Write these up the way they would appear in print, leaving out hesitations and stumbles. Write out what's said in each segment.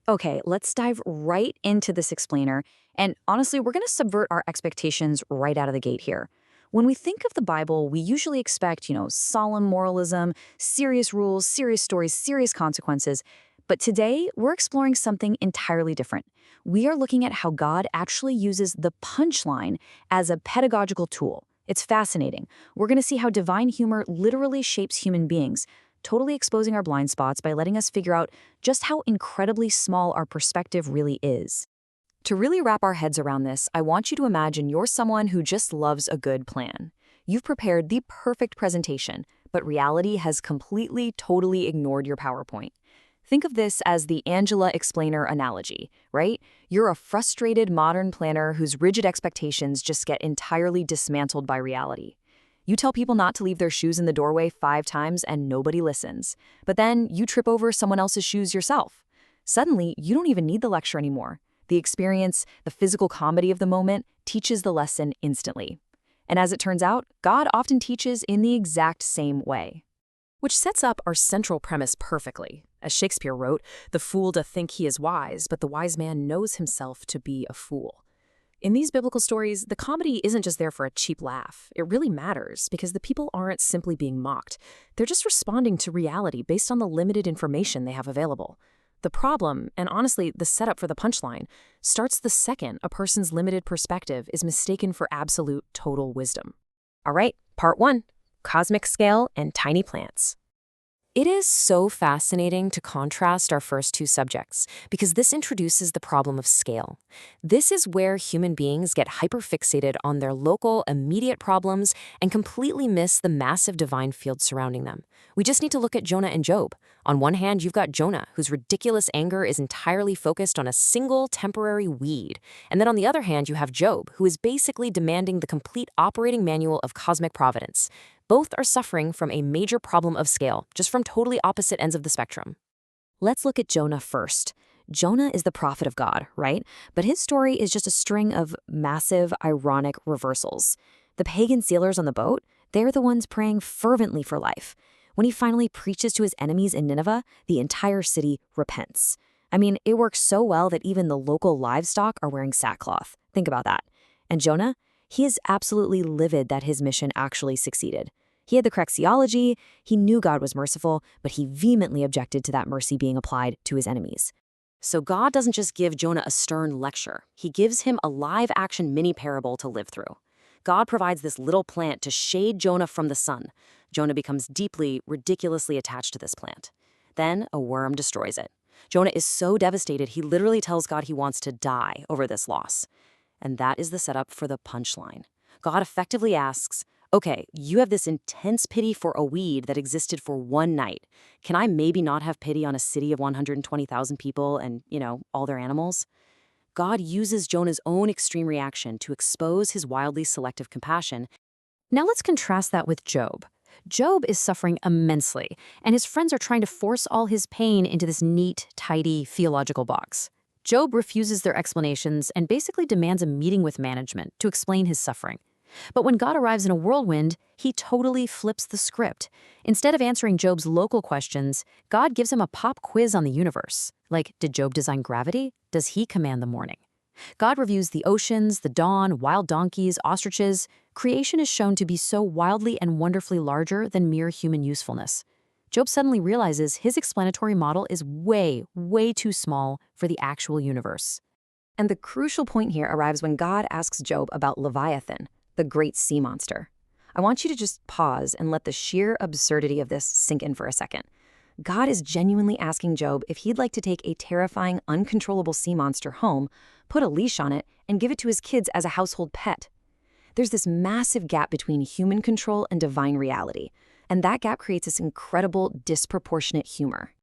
Okay, let's dive right into this explainer. And honestly, we're going to subvert our expectations right out of the gate here. When we think of the Bible, we usually expect, solemn moralism, serious rules, serious stories, serious consequences. But today, we're exploring something entirely different. We are looking at how God actually uses the punchline as a pedagogical tool. It's fascinating. We're going to see how divine humor literally shapes human beings, totally exposing our blind spots by letting us figure out just how incredibly small our perspective really is. To really wrap our heads around this, I want you to imagine you're someone who just loves a good plan. You've prepared the perfect presentation, but reality has completely, totally ignored your PowerPoint. Think of this as the Angela explainer analogy, right? You're a frustrated modern planner whose rigid expectations just get entirely dismantled by reality. You tell people not to leave their shoes in the doorway 5 times and nobody listens. But then you trip over someone else's shoes yourself. Suddenly, you don't even need the lecture anymore. The experience, the physical comedy of the moment, teaches the lesson instantly. And as it turns out, God often teaches in the exact same way. Which sets up our central premise perfectly. As Shakespeare wrote, "The fool doth think he is wise, but the wise man knows himself to be a fool." In these biblical stories, the comedy isn't just there for a cheap laugh. It really matters because the people aren't simply being mocked. They're just responding to reality based on the limited information they have available. The problem, and honestly the setup for the punchline, starts the second a person's limited perspective is mistaken for absolute total wisdom. All right, part 1, cosmic scale and tiny plants. It is so fascinating to contrast our first two subjects because this introduces the problem of scale. This is where human beings get hyperfixated on their local, immediate problems and completely miss the massive divine field surrounding them. We just need to look at Jonah and Job. On one hand, you've got Jonah, whose ridiculous anger is entirely focused on a single temporary weed. And then on the other hand, you have Job, who is basically demanding the complete operating manual of cosmic providence. Both are suffering from a major problem of scale, just from totally opposite ends of the spectrum. Let's look at Jonah first. Jonah is the prophet of God, right? But his story is just a string of massive, ironic reversals. The pagan sailors on the boat, they're the ones praying fervently for life. When he finally preaches to his enemies in Nineveh, the entire city repents. I mean, it works so well that even the local livestock are wearing sackcloth. Think about that. And Jonah? He is absolutely livid that his mission actually succeeded. He had the correct theology, he knew God was merciful, but he vehemently objected to that mercy being applied to his enemies. So God doesn't just give Jonah a stern lecture, he gives him a live-action mini-parable to live through. God provides this little plant to shade Jonah from the sun. Jonah becomes deeply, ridiculously attached to this plant. Then a worm destroys it. Jonah is so devastated, he literally tells God he wants to die over this loss. And that is the setup for the punchline. God effectively asks, okay, you have this intense pity for a weed that existed for one night. Can I maybe not have pity on a city of 120,000 people and, all their animals? God uses Jonah's own extreme reaction to expose his wildly selective compassion. Now let's contrast that with Job. Job is suffering immensely, and his friends are trying to force all his pain into this neat, tidy, theological box. Job refuses their explanations and basically demands a meeting with management to explain his suffering. But when God arrives in a whirlwind, he totally flips the script. Instead of answering Job's local questions, God gives him a pop quiz on the universe. Like, did Job design gravity? Does he command the morning? God reviews the oceans, the dawn, wild donkeys, ostriches. Creation is shown to be so wildly and wonderfully larger than mere human usefulness. Job suddenly realizes his explanatory model is way, way too small for the actual universe. And the crucial point here arrives when God asks Job about Leviathan, the great sea monster. I want you to just pause and let the sheer absurdity of this sink in for a second. God is genuinely asking Job if he'd like to take a terrifying, uncontrollable sea monster home, put a leash on it, and give it to his kids as a household pet. There's this massive gap between human control and divine reality, and that gap creates this incredible, disproportionate humor.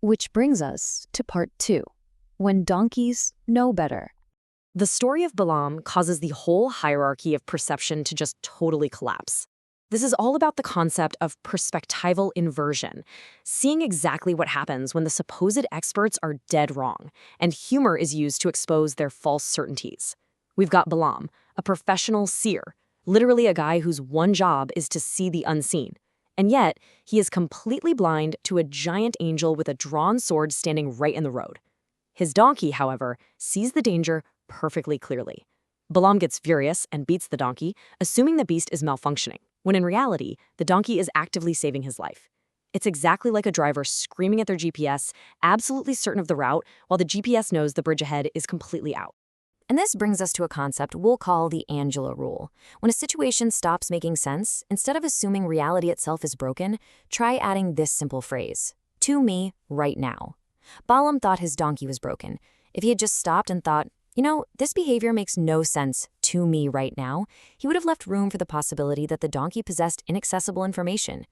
Which brings us to part 2, when donkeys know better. The story of Balaam causes the whole hierarchy of perception to just totally collapse. This is all about the concept of perspectival inversion, seeing exactly what happens when the supposed experts are dead wrong, and humor is used to expose their false certainties. We've got Balaam, a professional seer, literally a guy whose one job is to see the unseen. And yet, he is completely blind to a giant angel with a drawn sword standing right in the road. His donkey, however, sees the danger perfectly clearly. Balaam gets furious and beats the donkey, assuming the beast is malfunctioning, when in reality, the donkey is actively saving his life. It's exactly like a driver screaming at their GPS, absolutely certain of the route, while the GPS knows the bridge ahead is completely out. And this brings us to a concept we'll call the Angela rule. When a situation stops making sense, instead of assuming reality itself is broken, try adding this simple phrase, to me right now. Balaam thought his donkey was broken. If he had just stopped and thought, this behavior makes no sense to me right now, he would have left room for the possibility that the donkey possessed inaccessible information.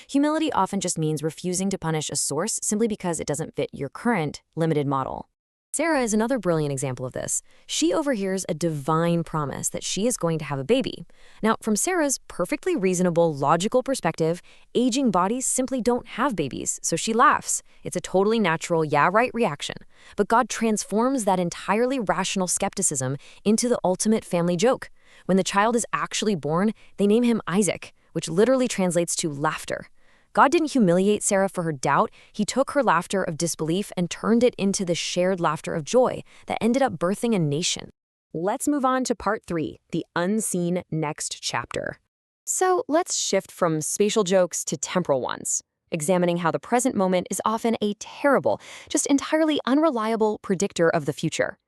Humility often just means refusing to punish a source simply because it doesn't fit your current, limited model. Sarah is another brilliant example of this. She overhears a divine promise that she is going to have a baby. Now, from Sarah's perfectly reasonable, logical perspective, aging bodies simply don't have babies, so she laughs. It's a totally natural, yeah, right reaction. But God transforms that entirely rational skepticism into the ultimate family joke. When the child is actually born, they name him Isaac, which literally translates to laughter. God didn't humiliate Sarah for her doubt. He took her laughter of disbelief and turned it into the shared laughter of joy that ended up birthing a nation. Let's move on to part 3, the unseen next chapter. So let's shift from spatial jokes to temporal ones, examining how the present moment is often a terrible, just entirely unreliable predictor of the future.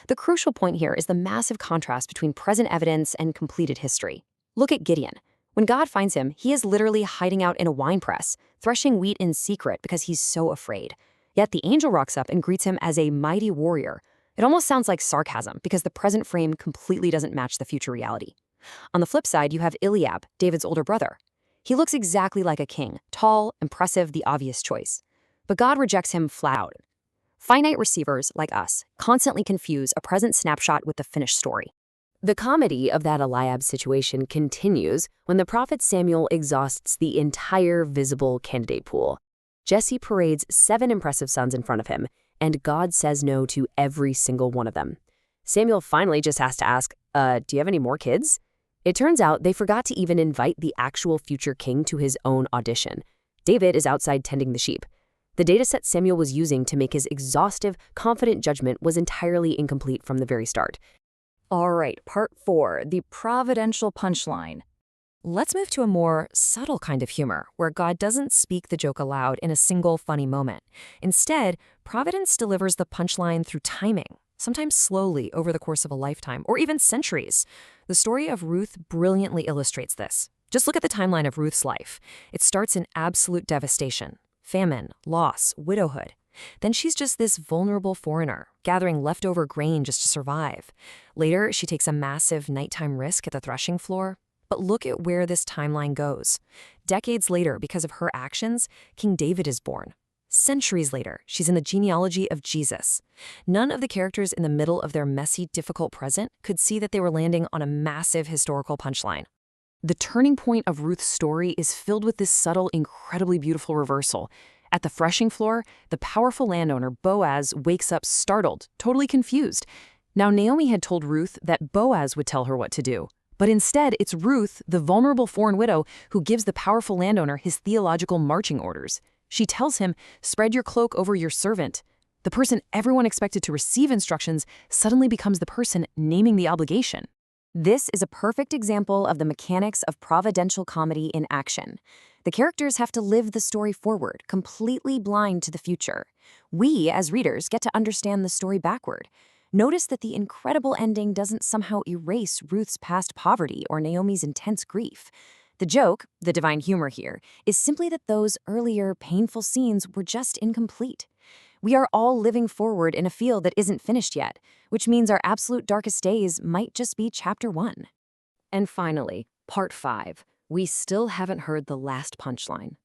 The crucial point here is the massive contrast between present evidence and completed history. Look at Gideon. When God finds him, he is literally hiding out in a winepress, threshing wheat in secret because he's so afraid. Yet the angel rocks up and greets him as a mighty warrior. It almost sounds like sarcasm because the present frame completely doesn't match the future reality. On the flip side, you have Eliab, David's older brother. He looks exactly like a king, tall, impressive, the obvious choice. But God rejects him flat out. Finite receivers, like us, constantly confuse a present snapshot with the finished story. The comedy of that Eliab situation continues when the prophet Samuel exhausts the entire visible candidate pool. Jesse parades 7 impressive sons in front of him, and God says no to every single one of them. Samuel finally just has to ask, do you have any more kids? It turns out they forgot to even invite the actual future king to his own audition. David is outside tending the sheep. The dataset Samuel was using to make his exhaustive, confident judgment was entirely incomplete from the very start. All right, part 4, the providential punchline. Let's move to a more subtle kind of humor, where God doesn't speak the joke aloud in a single funny moment. Instead, Providence delivers the punchline through timing, sometimes slowly over the course of a lifetime, or even centuries. The story of Ruth brilliantly illustrates this. Just look at the timeline of Ruth's life. It starts in absolute devastation, famine, loss, widowhood. Then she's just this vulnerable foreigner, gathering leftover grain just to survive. Later, she takes a massive nighttime risk at the threshing floor. But look at where this timeline goes. Decades later, because of her actions, King David is born. Centuries later, she's in the genealogy of Jesus. None of the characters in the middle of their messy, difficult present could see that they were landing on a massive historical punchline. The turning point of Ruth's story is filled with this subtle, incredibly beautiful reversal. At the threshing floor, the powerful landowner, Boaz, wakes up startled, totally confused. Now, Naomi had told Ruth that Boaz would tell her what to do. But instead, it's Ruth, the vulnerable foreign widow, who gives the powerful landowner his theological marching orders. She tells him, "Spread your cloak over your servant." The person everyone expected to receive instructions suddenly becomes the person naming the obligation. This is a perfect example of the mechanics of providential comedy in action. The characters have to live the story forward, completely blind to the future. We, as readers, get to understand the story backward. Notice that the incredible ending doesn't somehow erase Ruth's past poverty or Naomi's intense grief. The joke, the divine humor here, is simply that those earlier painful scenes were just incomplete. We are all living forward in a field that isn't finished yet, which means our absolute darkest days might just be chapter 1. And finally, part 5. We still haven't heard the last punchline.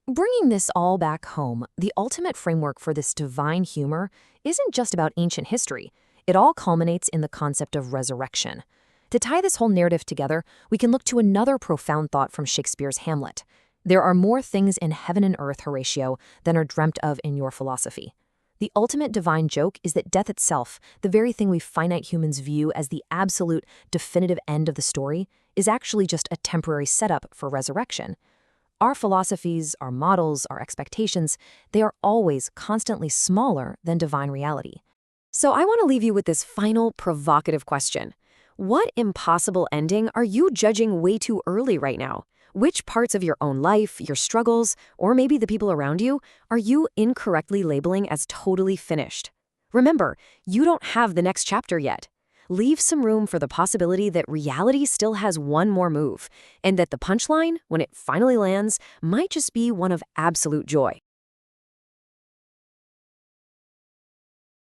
Bringing this all back home, the ultimate framework for this divine humor isn't just about ancient history. It all culminates in the concept of resurrection. To tie this whole narrative together, we can look to another profound thought from Shakespeare's Hamlet. There are more things in heaven and earth, Horatio, than are dreamt of in your philosophy. The ultimate divine joke is that death itself, the very thing we finite humans view as the absolute, definitive end of the story, is actually just a temporary setup for resurrection. Our philosophies, our models, our expectations, they are always constantly smaller than divine reality. So I want to leave you with this final provocative question. What impossible ending are you judging way too early right now? Which parts of your own life, your struggles, or maybe the people around you, are you incorrectly labeling as totally finished? Remember, you don't have the next chapter yet. Leave some room for the possibility that reality still has one more move, and that the punchline, when it finally lands, might just be one of absolute joy.